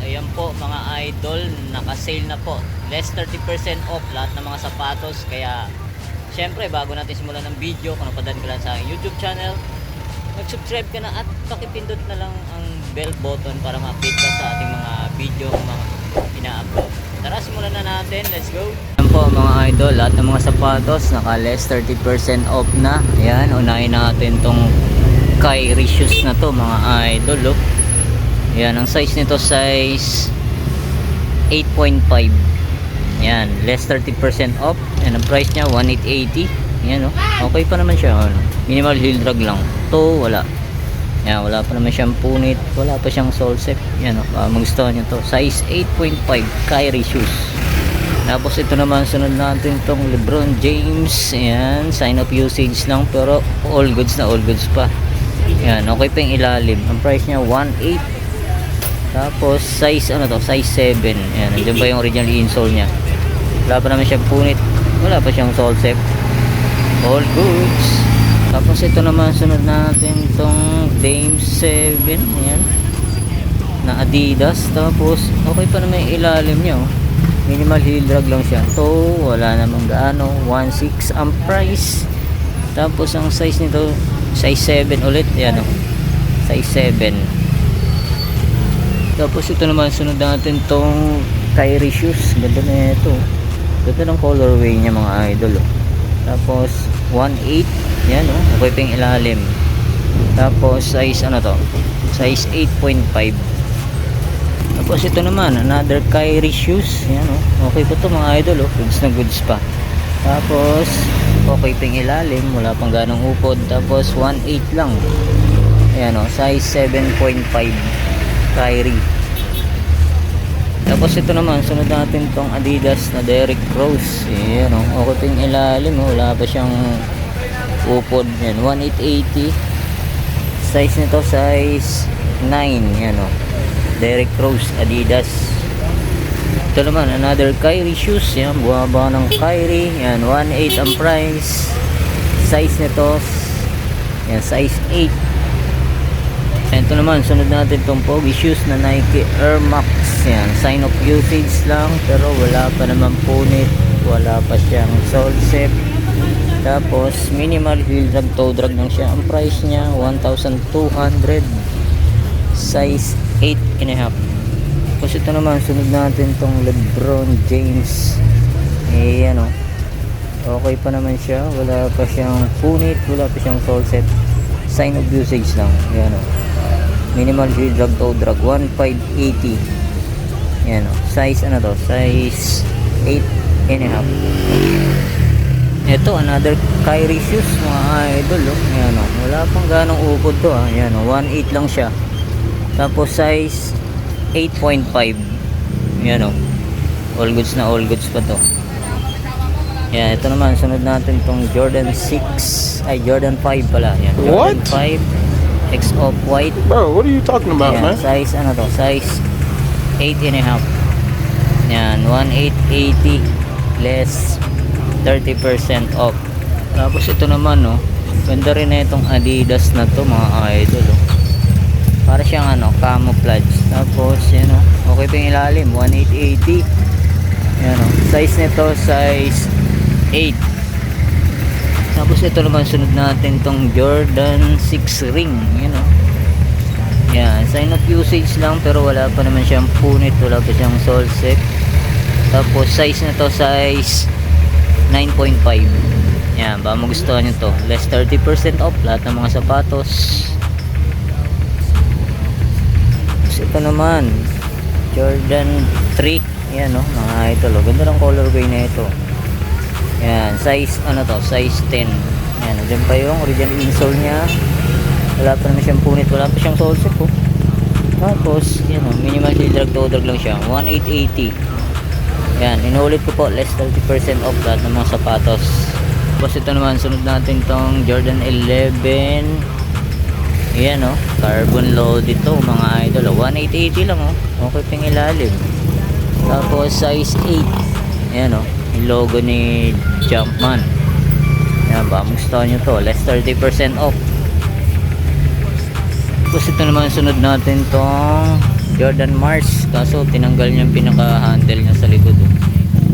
Ayan po mga idol, naka-sale na po. Less 30% off lahat ng mga sapatos. Kaya syempre bago natin simulan ng video, kung napadaan ka lang sa aking YouTube channel, mag-subscribe ka na at pakipindot na lang ang bell button para ma-update ka sa ating mga video mga ina-upload. Tara, simulan na natin. Let's go! Ayan po mga idol, lahat ng mga sapatos naka less 30% off na. Ayan, unahin natin tong Kyrie shoes na to mga idol. Yan, ang size nito size 8.5. Yan, less 30% off. Yan, ang price niya 1880. Yan, okay pa naman siya. Minimal heel drag lang. To, wala. Yan, wala pa naman siyang punit. Wala pa siyang sole set. Yan, magustuhan niyo to. Size 8.5 Kyrie shoes. Tapos ito naman, sunod natin tong LeBron James. Yan, sign of usage lang. Pero all goods na all goods pa. Yan, okay pa yung ilalim. Ang price niya 1.8. Tapos size ano to, size 7. Ayan, nandiyan pa yung original insole nya. Wala pa naman siyang punit, wala pa siyang sole set. All goods. Tapos ito naman, sunod natin tong Dame 7. Ayan, na Adidas. Tapos okay pa naman yung ilalim nya, minimal heel drag lang siya. To, wala namang gaano. 1.6 ang price. Tapos ang size nito size 7 ulit. Ayan, size 7. Tapos ito naman, sunod natin tong Kyrie shoes. Ganda na ito. Ganda ng colorway niya mga idol. Tapos 1.8. Yan, okay pa yung ilalim. Tapos size ano to, size 8.5. Tapos ito naman, another Kyrie shoes. Yan, okay pa to mga idol. Goods na goods pa. Tapos okay pa yung ilalim, wala pang ganong upod. Tapos 1.8 lang. Ayan, size 7.5 Kyrie. Tapos ito naman, sunod natin tong Adidas na Derrick Rose. Ayan, okay pa yung ilalim, wala pa siyang upod. Yan, 1.880. Size nito size 9. Yan, Derrick Rose Adidas. Ito naman, another Kyrie shoes. Yan, buwaba ng Kyrie. Yan, 1.8 ang price. Size nito yan, size 8. Ito naman, sunod natin itong Pogi shoes na Nike Air Max. Yan, sign of usage lang, pero wala pa naman punit, wala pa siyang sole set. Tapos minimal heel drag, toe drag lang siya. Ang price niya 1,200. Size 8.5. Tapos ito naman, sunod natin itong LeBron James. Ayan, okay pa naman siya, wala pa siyang punit, wala pa siyang sole set. Sign of usage lang. Ayan, minimal heel drag, toe drag, 1,580. Yan, size ano to, size 8.5. Ito, another Kyrie shoes mga idol. Yan, wala pang ganong upod to. Yan, 1.8 lang siya. Tapos size 8.5. Yan, all goods na all goods pa to. Yan, ito naman, sunod natin tong Jordan 6 ay Jordan 5 pala. Yan, Jordan 5 X of white. Bro, what are you talking about, Ayan, man? size ano to, size 8.5. Yan, 1,880 less 30% off. Tapos ito naman, ganda rin na itong Adidas na to mga idol. Para siyang camouflage. Tapos yan, okay pa yung ilalim, 1,880. Yan, size nito size 8. Tapos ito naman, sunod natin tong Jordan 6 ring. Yan, sign of usage lang, pero wala pa naman siyang punit, wala pa siyang sole set. Tapos size na to size 9.5. Yan, baka magustuhan nyo to. Less 30% off lahat ng mga sapatos. Tapos ito naman, Jordan 3. Yan, mga idol. Ganda ng colorway na ito. Yan, size ano to, size 10. Yan, nandiyan pa yung original insole nya. Wala pa naman siyang punit, wala pa siyang sole set po. Tapos yan, minimal heel drag, toe drag lang siya, 1,880. Yan, inuulit ko po, less 30% off lahat ng mga sapatos. Tapos ito naman, sunod natin tong Jordan 11. Yan, carbon load ito mga idol. 1,880 lang, okay pang ilalim. Tapos size 8. Yan, yung logo ni Jumpman. Yan, baka gusto nyo to, less 30% off. Tapos ito naman, sunod natin tong Jordan Mars, kaso tinanggal niya yung pinaka handle niya sa likod.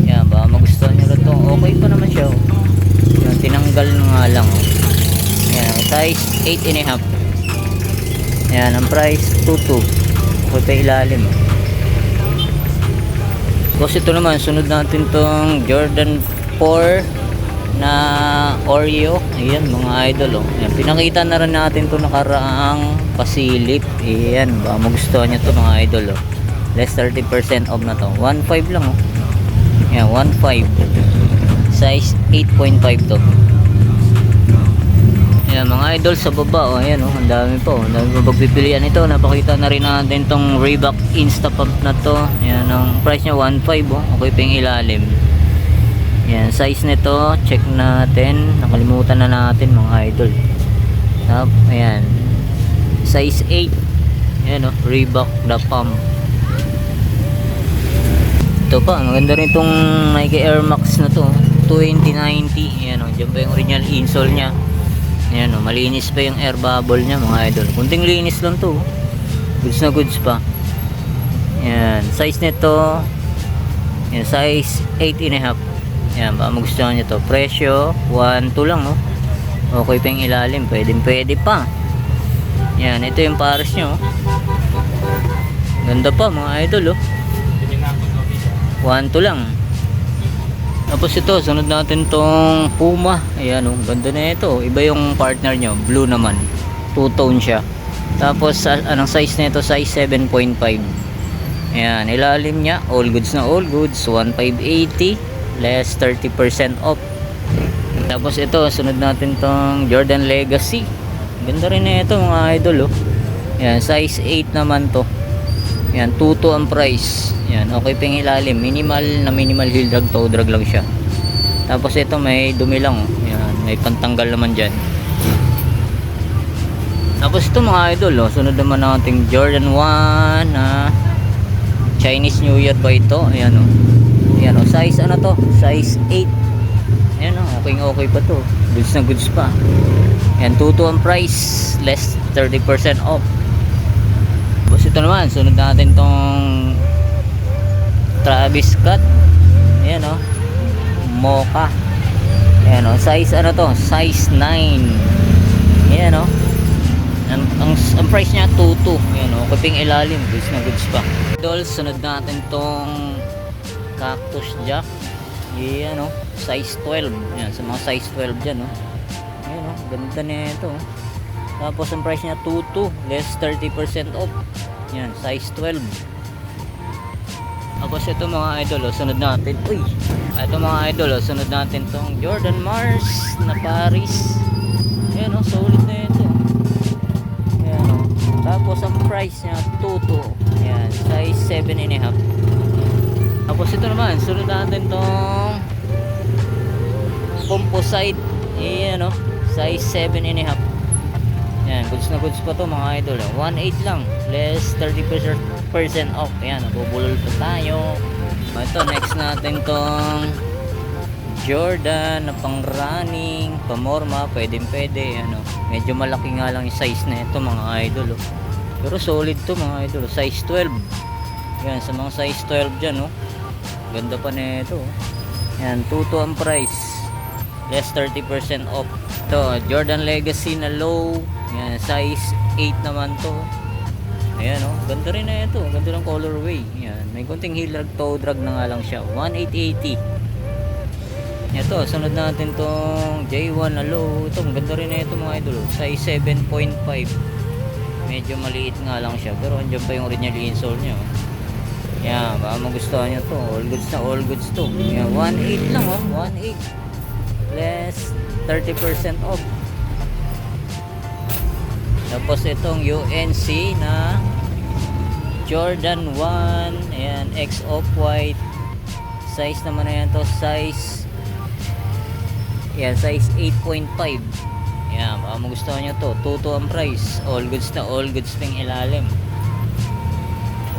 Yan, baka magustuhan nyo na to. Okay pa naman siya. Yan, tinanggal nga lang. Yan, size 8 and a half. Yan, ang price 22. Okay pa ilalim. Tapos ito naman, sunod natin tong Jordan 4 na Oreo. Ayan mga idol. Ayan, pinakita na rin natin to nakaraang pasilip. Ayan, baka magustuhan nyo to mga idol. Less 30% off na to. 1.5 lang. Ayan, 1.5. Size 8.5 to. Ayan mga idol, sa baba. Ayan, ang dami po. Ang dami po pagpipilian ito. Napakita na rin natin tong Reebok Insta Pump na to. Ayan, ang price nya 1.5. Okay pa yung ilalim. Ayan, size nito, check natin. Nakalimutan na natin mga idol. Ayan, size 8. Ayan, Reebok the Pump. Ito pa, maganda rin itong Nike Air Max na to, 2090. Ayan, dyan pa yung original insole nya. Ayan, malinis pa yung air bubble nya mga idol. Kunting linis lang to. Goods na goods pa. Ayan, size nito, ayan, size 8 and a half. Ayan, baka magustuhan nyo to. Presyo 1.2 lang. Okay pa yung ilalim, pwede pa. Ayan, ito yung pares nyo. Ganda pa mga idol. 1.2 lang. Tapos ito, sunod natin tong Puma. Ayan, ganda na ito. Iba yung partner nyo, blue naman, 2-tone siya. Tapos anong size na ito? Size 7.5. Ayan, ilalim nya, all goods na all goods, 1,580, less 30% off. Tapos ito, sunod natin tong Jordan Legacy. Ganda rin na ito mga idol. Ayan, size 8 naman to. Ayan, 2.2 ang price. Ayan, okay pa yung ilalim. Minimal heel drag, toe drag lang siya. Tapos ito may dumi lang. Ayan, may pantanggal naman dyan. Tapos ito mga idol, sunod naman nating Jordan 1 na Chinese New Year ba ito? Ayan, ayan, size ano to? Size 8. Ayan, okay pa to. Goods na goods pa. Ayan, 2.2 ang price, less 30% off. Tapos ito naman, sunod natin tong Travis Scott. Ayan, Mocha. Ayan, size ano to? Size 9. Ayan, ang price niya 2.2. Ayan, kaping ilalim, goods na goods pa. Idol, sunod natin tong Cactus Jack. Ayan, size 12. Ayan, sa mga size 12 dyan, ayan, ganda na ito. Tapos ang price niya 2.2, less 30% off. Yan, size 12. Tapos ito mga idol, sunod natin. Ito mga idol, sunod natin tong Jordan Mars na Paris. Yan, solid na ito. Yan, tapos ang price niya 2.2. Yan, size 7 and a half. Tapos ito naman, sunod natin tong Composite. Yan, size 7 and a half. Yan, goods na goods pa to mga idol. 1.8 lang, less 30% off. Ayan, nabubulol pa tayo. Ito, next natin tong Jordan na pang running, pamorma, pwede. Medyo malaki nga lang yung size na ito mga idol. Pero solid to mga idol, size 12. Yan, sa mga size 12 dyan, ganda pa na ito. Yan, 2.2 ang price, less 30% off. Ito, Jordan Legacy na low. Yan, size 8 naman to. Ayan, ganda rin na ito. Ganda ng colorway. Yan, may konting heel drag, toe drag na nga lang siya. 1,880. Ito, sunod natin tong J1 na low. Ito, ganda rin na ito mga idol. Size 7.5. Medyo maliit nga lang siya, pero andyan pa yung original insole nya. Yan, baka magustuhan nyo to. All goods na all goods to. Yan, 1.8 lang, 1.8 less 30% off. Tapos itong UNC na Jordan 1. Ayan, X Off-White. Size naman na yan to, size 8.5. Ayan, baka magustuhan nyo to. 2.2 ang price. All goods na all goods pang ilalim.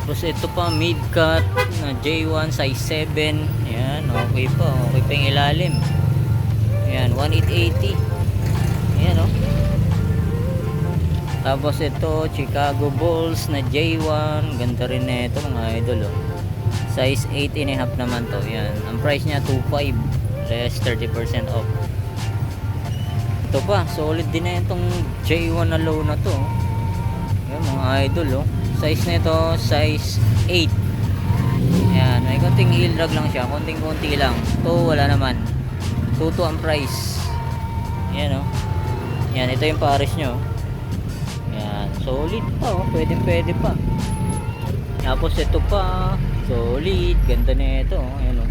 Tapos ito pa, mid-cut na J1 size 7. Ayan, okay pa. Okay pang ilalim. Ayan, 1,880. Ayan, Tapos ito, Chicago Bulls na J1. Ganda rin na ito mga idol oh. Size 8.5 naman to. Yan. Ang price niya 2.5 less 30% off. Ito pa, solid din na itong J1 na low na to. Yan mga idol oh. Size nito, size 8. Yan, may konting heel drag lang siya. Konting-konti lang. To wala naman. 2 ang price. Yan oh. Yan, ito yung pares nyo. Yan, solid pa oh. Pwede pa. Tapos ito pa, solid. Ganda na ito oh. Yan oh.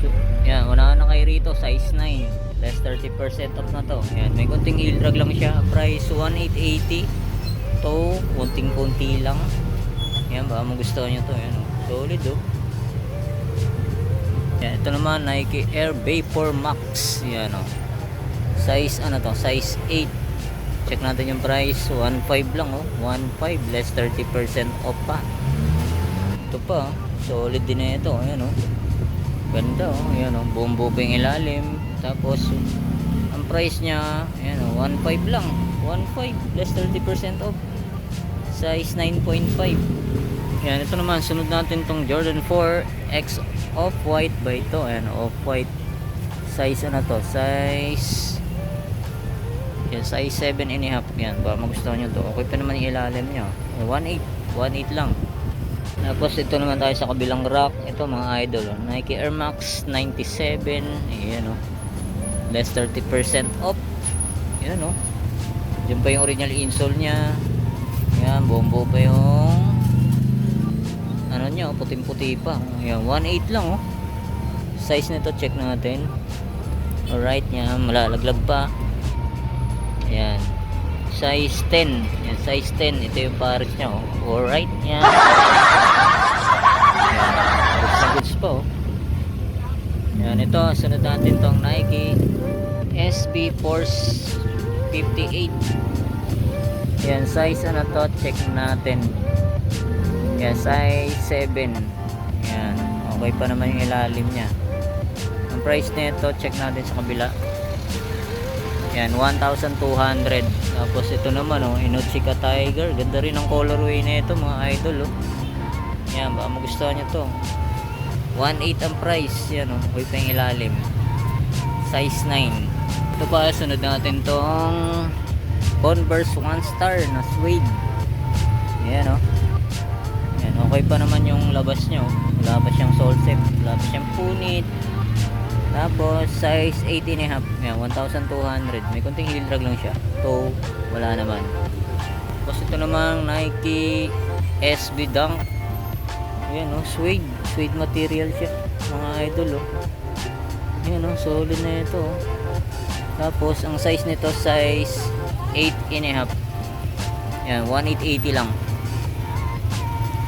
So, yan, unahan na kayo rito. Size 9. Less 30% off na to. Yan, may konting heel drag lang siya. Price 1,880. To, konting-konti lang. Yan, baka magustuhan nyo to. Yan oh. Solid oh. Yan, ito naman Nike Air Vapor Max. Yan oh. Size ano to? Size 8. Check natin yung price. 1.5 lang oh. 1.5 less 30% off pa. Ito pa. Solid din na ito. Ayan oh. Ganda oh. Ayan oh. Bumbo pa yung ilalim. Tapos ang price niya ayan oh. 1.5 lang. 1.5 less 30% off. Size 9.5. Ayan. Ito naman. Sunod natin tong Jordan 4 X Off-White ba ito? Ayan. Off-White. Size ano to? Size yan, size 7.5. Yan, baka magustuhan nyo to. Okay pa naman yung ilalim nyo. 1.8 lang. Tapos ito naman tayo sa kabilang rack. Ito mga idol oh. Nike Air Max 97. Ayan oh. Less 30% off. Ayan oh. Diyan pa yung original insole nya. Ayan, bombo pa yung ano nyo, puting-puti pa. Ayan, 1.8 lang oh. Size nito check natin. Alright, yan, malalaglag pa. Yan. Size 10. Yan, size 10. Ito yung pares niya, oh. Alright, yan. Yan. Goods na goods pa, oh. Yan, ito. Sunod natin tong Nike SB Force 58. Yan, size ano to? Check natin. Yan, size 7. Yan. Okay pa naman yung ilalim niya. Ang price nito, check natin sa kabila. Yan, 1,200. Tapos ito naman oh, Inuchika Tiger. Ganda rin ang colorway na ito mga idol oh. Yan, baka magustuhan nyo to. 1.8 ang price. Yan oh, huwag pa yung ilalim. Size 9. Ito pa, sunod natin tong Converse One Star na suede. Yan oh. Yan, okay pa naman yung labas nyo. Wala pa siyang sole set. Wala pa siyang punit. Tapos size 8.5. Yan, 1,200. May konting heel drag lang siya. So, wala naman. Tapos ito namang Nike SB Dunk. Ayan oh, suede. Suede material siya. Mga idol oh. Ayan oh, solid na ito oh. Tapos ang size nito size 8.5. Yan, 1,880 lang.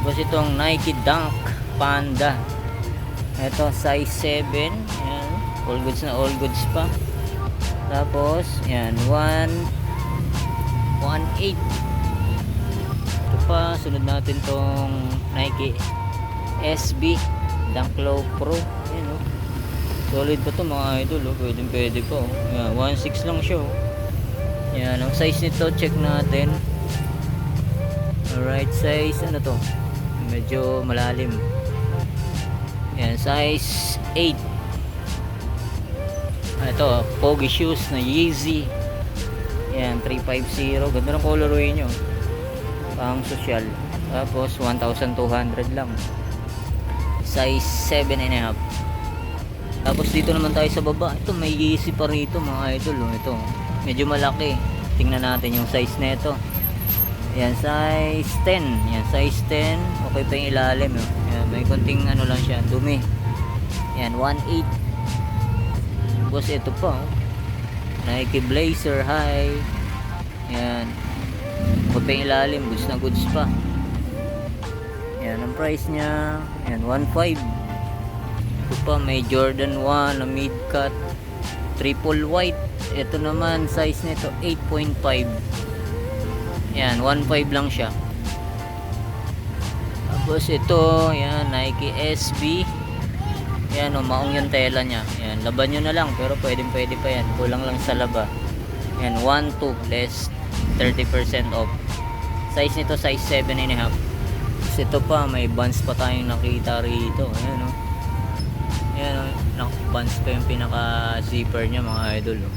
Tapos itong Nike Dunk Panda. Ito size 7. Ayan. All goods na all goods pa. Tapos yan 1.8. Ito pa, sunod natin tong Nike SB Dunk Low Pro. Ayan oh. Solid pa to mga idol oh. Pwede pa oh. Yan, 1.6 lang siya oh. Yan, ang size nito check natin. Alright, size ano to? Medyo malalim. Yan, size 8. Ito, Pogi shoes na Yeezy. Yan, 350. Ganda ng colorway nyo. Pang social. Tapos, 1,200 lang. Size 7.5. Tapos, dito naman tayo sa baba. Ito, may Yeezy pa rito mga idol. Oh. Ito, medyo malaki. Tingnan natin yung size na ito. Yan, size 10. Yan, size 10. Okay pa yung ilalim. Oh. Yan, may konting ano lang siya, dumi. Yan, 1.8. Tapos ito pa oh. Nike Blazer High. Yan. Okay pa yung ilalim. Goods na goods pa. Yan, ang price nya. Yan, 1.5. Ito pa, may Jordan 1 na mid-cut. Triple white. Ito naman, size nito 8.5. Yan, 1.5 lang siya. Tapos ito, yan, Nike SB. Yan, maong yung tela nya. Yan, laban nyo na lang, pero pwede pa yan. Kulang lang sa laba. Yan, 1.2 less 30% off. Size nito size 7.5. Tapos ito pa, may buns pa tayong nakita rito. Ayan o. Ayan o, buns pa yung pinaka zipper nya mga idol o.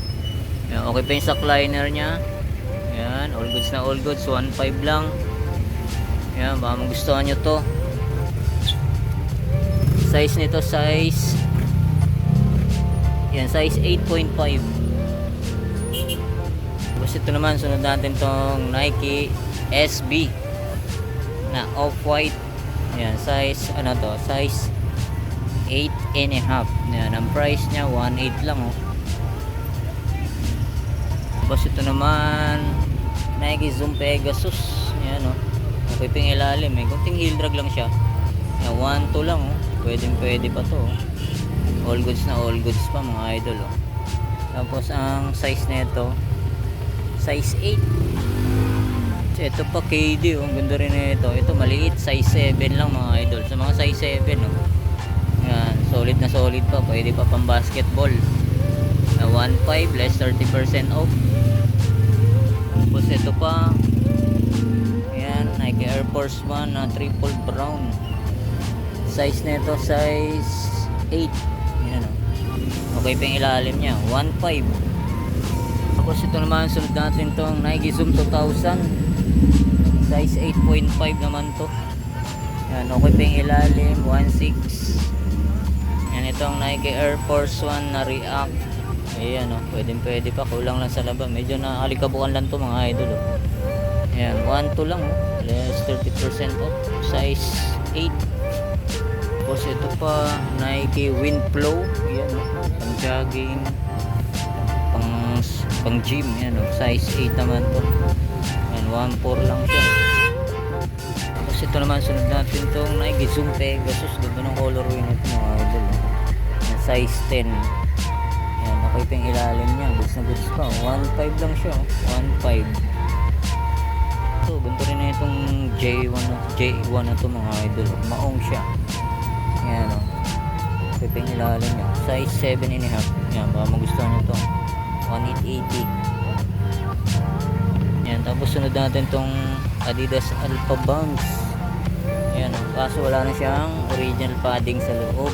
Ayan, okay pa yung sack liner nya. Ayan, all goods na all goods, 1.5 lang. Ayan, baka magustuhan nyo to. Size nito size, yan, size 8.5. Tapos ito naman, sunod natin tong Nike SB na off-white. Ayan, size, ano to, size 8.5. Ayan, ang price nya 1.8 lang oh. Tapos ito naman Nike Zoom Pegasus. Ayan oh, okay ping ilalim, may kunting heel drag lang siya. Ayan, 1.2 lang oh, pwede pa to oh. All goods na all goods pa mga idol oh. Tapos ang size nito size 8. So, ito pa KD oh, ganda rin nito. Ito maliit, size 7 lang mga idol. Sa mga size 7 oh. Yan, solid na solid pa, pwede pa pang basketball. Na 1.5 less 30% off. Tapos ito pa, yan, Nike Air Force 1 na triple brown. Size nito size 8. Yan oh. Okay pa yung ilalim nya, 1.5. Tapos ito naman, sunod natin tong Nike Zoom 2000. Size 8.5 naman to. Yan, okay pa yung ilalim, 1.6. Yan, itong Nike Air Force 1 na React. Ayan o, pwede pa, kulang lang sa laba. Medyo nakakalikabukan lang to mga idol o. Ayan, 1.2 lang o, less 30% off. Size 8. Tapos ito pa, Nike Windflow. Ayan o, pang jogging, pang gym. Ayan o, size 8 naman to. Ayan, 1.4 lang siya. Tapos ito naman, sunod natin itong Nike Zoom Pegasus. Ganda ng colorway nito mga idol. Ayan, size 10. Ayan, okay pa yung ilalim niya. Goods na goods pa. 1.5 lang siya. 1.5. So, ganito rin na itong J1 na ito mga idol. Maong siya. Ayan o. Okay pa yung ilalim niya. Size 7.5. Ayan, baka magustuhan nyo ito. 1.880. Ayan, tapos sunod natin itong Adidas Alpha Bounce. Ayan o. Kaso wala na siyang original padding sa loob.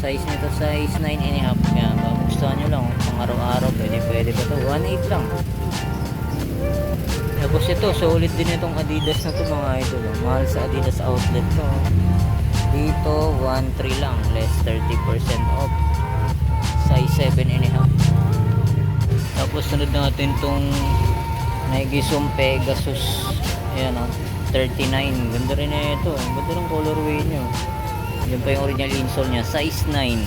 Size nito size 9.5. Ayan, baka magustuhan nyo lang. Pang araw-araw, pwede pa ito. 1.8 lang. Tapos ito, solid din itong Adidas na ito mga idol. Mahal sa Adidas outlet to. Dito, 1.3 lang. Less 30% off. Size 7.5. Tapos sunod natin itong Nike Zoom Pegasus. Ayan o, 39. Ganda rin na ito. Ganda ng colorway nyo. Yan pa yung original insole nya. Size 9.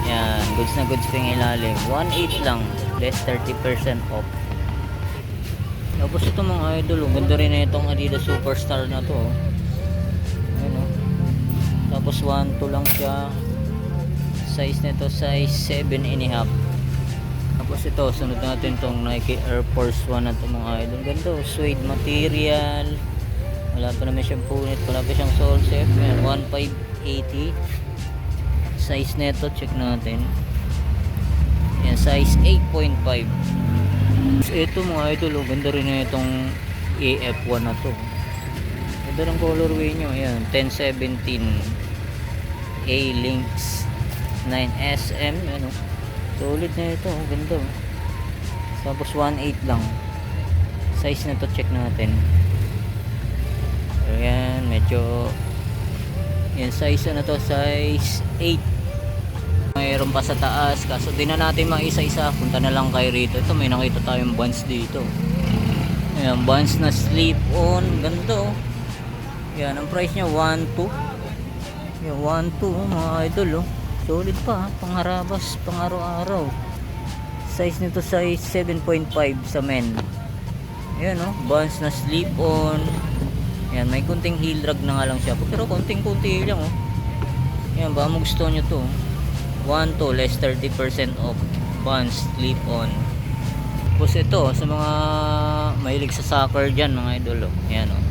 Yan, goods na goods pa yung ilalim. 1.8 lang. Less 30% off. Tapos ito mga idol, ganda rin na itong Adidas Superstar na to. Ayan o. Tapos 1.2 lang siya. Size nito size 7.5. Tapos ito, sunod natin itong Nike Air Force 1 na ito mga idol. Ganda, suede material. Wala pa naman siyang punit, wala pa siyang sole set. 1.580. Size nito, check natin. Yan, size 8.5. So, ito mga idol, ganda rin na itong AF1 na to. Ganda ng colorway nyo. Ayan, 1017 A-Links 9SM. Ano, solid na ito, ganda. Tapos 1.8 lang. Size na to, check natin. Ayan, medyo yan, size na to, size 8. Mayroon pa sa taas, kaso di na natin maisa-isa. Punta na lang kayo rito. Ito, may nakita tayong buns dito. Ayan, buns na slip on. Ganda oh. Yan, ang price nya 1.2. Yan, 1.2 mga idol oh. Solid pa, pangharabas, pang araw-araw. Size nito size 7.5 sa men. Ayan oh, buns na slip on. Yan, may kunting heel drag na nga lang siya, pero kunting-kunti lang oh. Yan, baka magustuhan nyo to. 1.2 less 30% off. Buns slip on. Tapos ito, sa mga mahilig sa soccer dyan mga idol oh. Yan oh,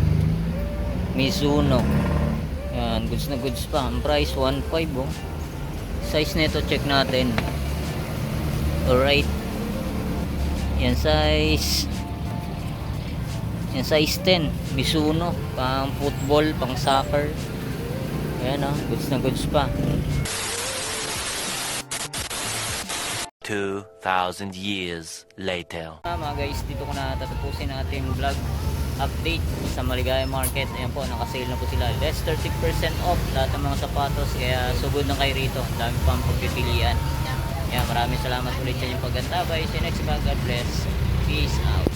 Mizuno. Yan, goods na goods pa. Ang price 1.5 oh. Size nito, check natin. Alright. Yan, size Yung size 10, Mizuno, pang football, pang soccer. Ayan goods na goods pa. 2,000 years later. Mga guys, dito ko na tatapusin ang ating vlog update sa Maligaya Market. Ayan po, nakasale na po sila. Less 30% off lahat ng mga sapatos. Kaya sugod na kayo rito. Ang dami pang pagpipilian. Ayan, maraming salamat ulit sa inyong paggantabay. See you next vlog. God bless. Peace out.